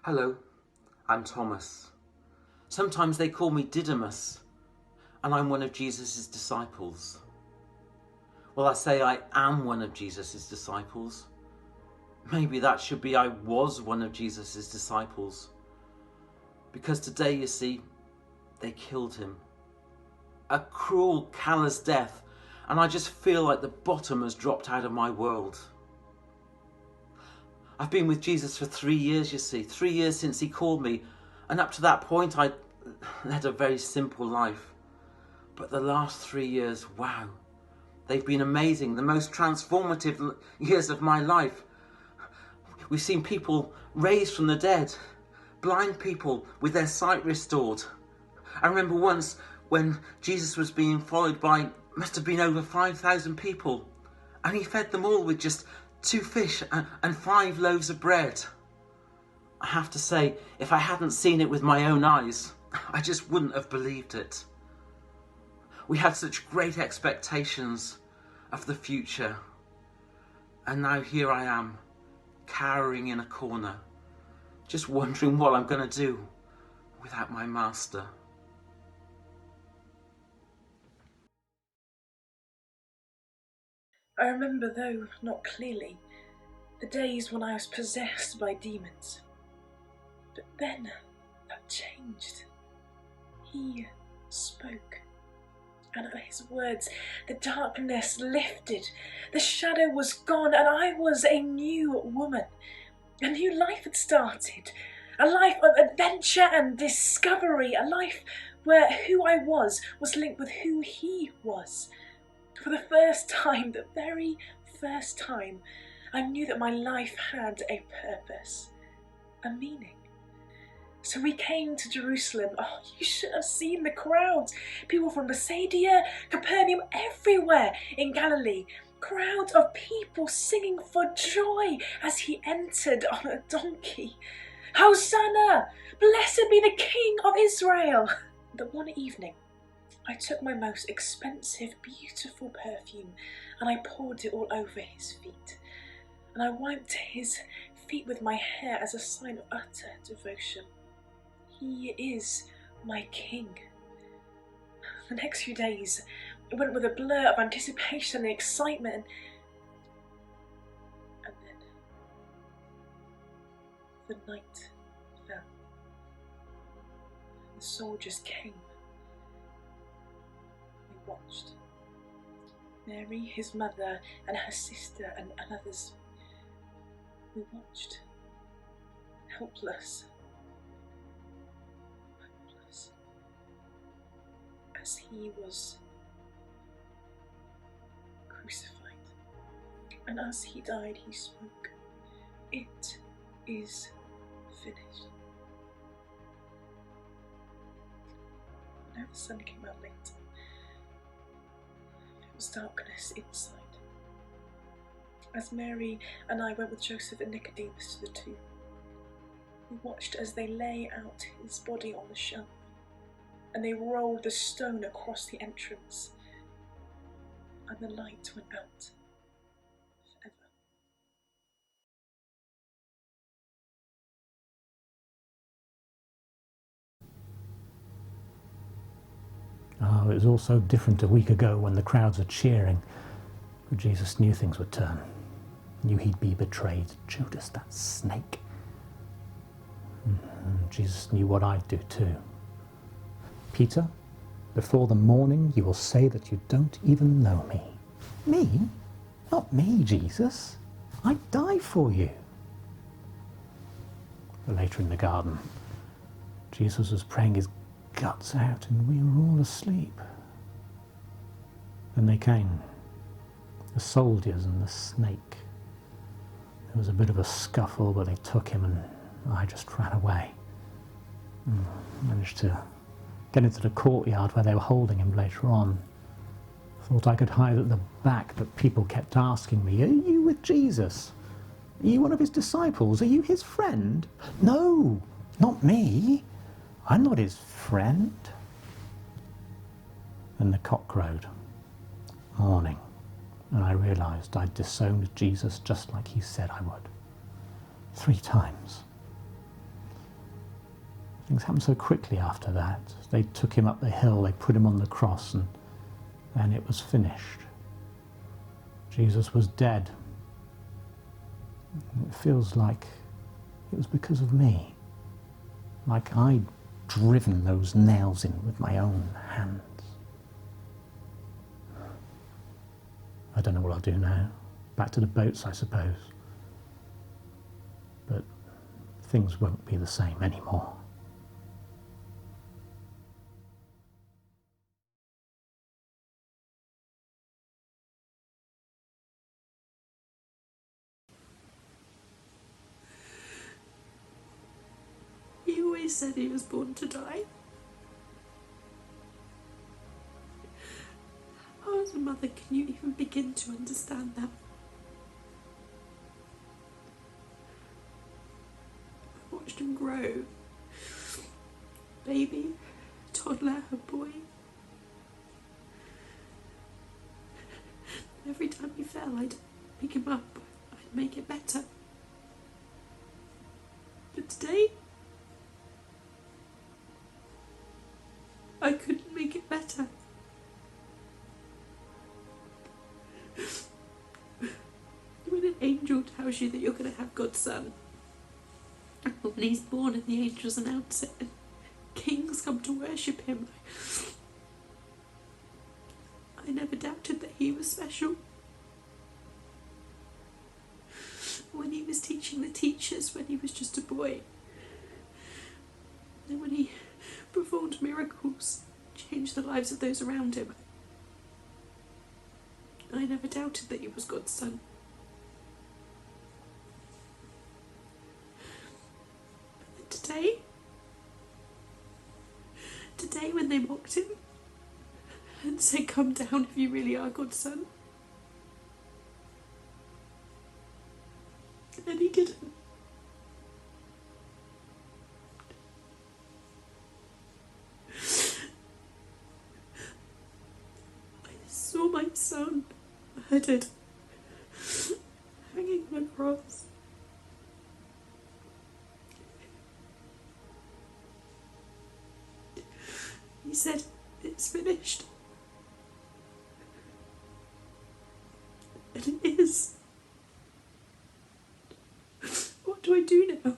Hello, I'm Thomas. Sometimes they call me Didymus, and I'm one of Jesus' disciples. Well, I say I am one of Jesus' disciples. Maybe that should be I was one of Jesus' disciples. Because today, you see, they killed him. A cruel, callous death, and I just feel like the bottom has dropped out of my world. I've been with Jesus for 3 years, you see, 3 years since he called me, and up to that point I led a very simple life. But the last 3 years, wow, they've been amazing, the most transformative years of my life. We've seen people raised from the dead, blind people with their sight restored. I remember once when Jesus was being followed by, must have been over 5,000 people, and he fed them all with just 2 fish and 5 loaves of bread. I have to say, if I hadn't seen it with my own eyes, I just wouldn't have believed it. We had such great expectations of the future, and now here I am, cowering in a corner, just wondering what I'm going to do without my master. I remember, though not clearly, the days when I was possessed by demons. But then that changed. He spoke, and at his words the darkness lifted, the shadow was gone, and I was a new woman. A new life had started, a life of adventure and discovery, a life where who I was linked with who he was. For the first time, the very first time, I knew that my life had a purpose, a meaning. So we came to Jerusalem. Oh, you should have seen the crowds. People from Bethsaida, Capernaum, everywhere in Galilee. Crowds of people singing for joy as he entered on a donkey. Hosanna! Blessed be the King of Israel! But one evening, I took my most expensive, beautiful perfume and I poured it all over his feet. And I wiped his feet with my hair as a sign of utter devotion. He is my King. The next few days went with a blur of anticipation and excitement. And then the night fell. The soldiers came. We watched. Mary, his mother, and her sister, and others. We watched. Helpless. As he was crucified. And as he died, he spoke, "It is finished." Now the sun came out later. It was darkness inside. As Mary and I went with Joseph and Nicodemus to the tomb, we watched as they lay out his body on the shelf, and they rolled the stone across the entrance, and the light went out forever. Oh, it was all so different a week ago when the crowds were cheering, but Jesus knew things would turn. Knew he'd be betrayed. Judas, that snake. Jesus knew what I'd do too. Peter, before the morning you will say that you don't even know me. Me? Not me, Jesus. I'd die for you. But later in the garden, Jesus was praying his guts out and we were all asleep. Then they came, the soldiers and the snake. There was a bit of a scuffle, but they took him and I just ran away. Managed to get into the courtyard where they were holding him later on. Thought I could hide at the back, but people kept asking me, "Are you with Jesus? Are you one of his disciples? Are you his friend?" "No, not me. I'm not his friend." Then the cock crowed. Morning. And I realised I'd disowned Jesus just like he said I would. 3 times. Things happened so quickly after that. They took him up the hill, they put him on the cross, and then it was finished. Jesus was dead. It feels like it was because of me. Like I'd driven those nails in with my own hands. I don't know what I'll do now. Back to the boats, I suppose. But things won't be the same anymore. He always said he was born to die. How as a mother can you even begin to understand that? I watched him grow. Baby, toddler, a boy. Every time he fell, I'd pick him up. I'd make it better. But today, I couldn't make it better. When an angel tells you that you're going to have God's son, when he's born and the angels announce it, and kings come to worship him, I never doubted that he was special. When he was teaching the teachers, when he was just a boy, and when he performed miracles, changed the lives of those around him, I never doubted that he was God's son. But today when they mocked him and said, "Come down if you really are God's son," and he didn't. I saw my son murdered, hanging on a cross. He said, "It's finished." And it is. What do I do now?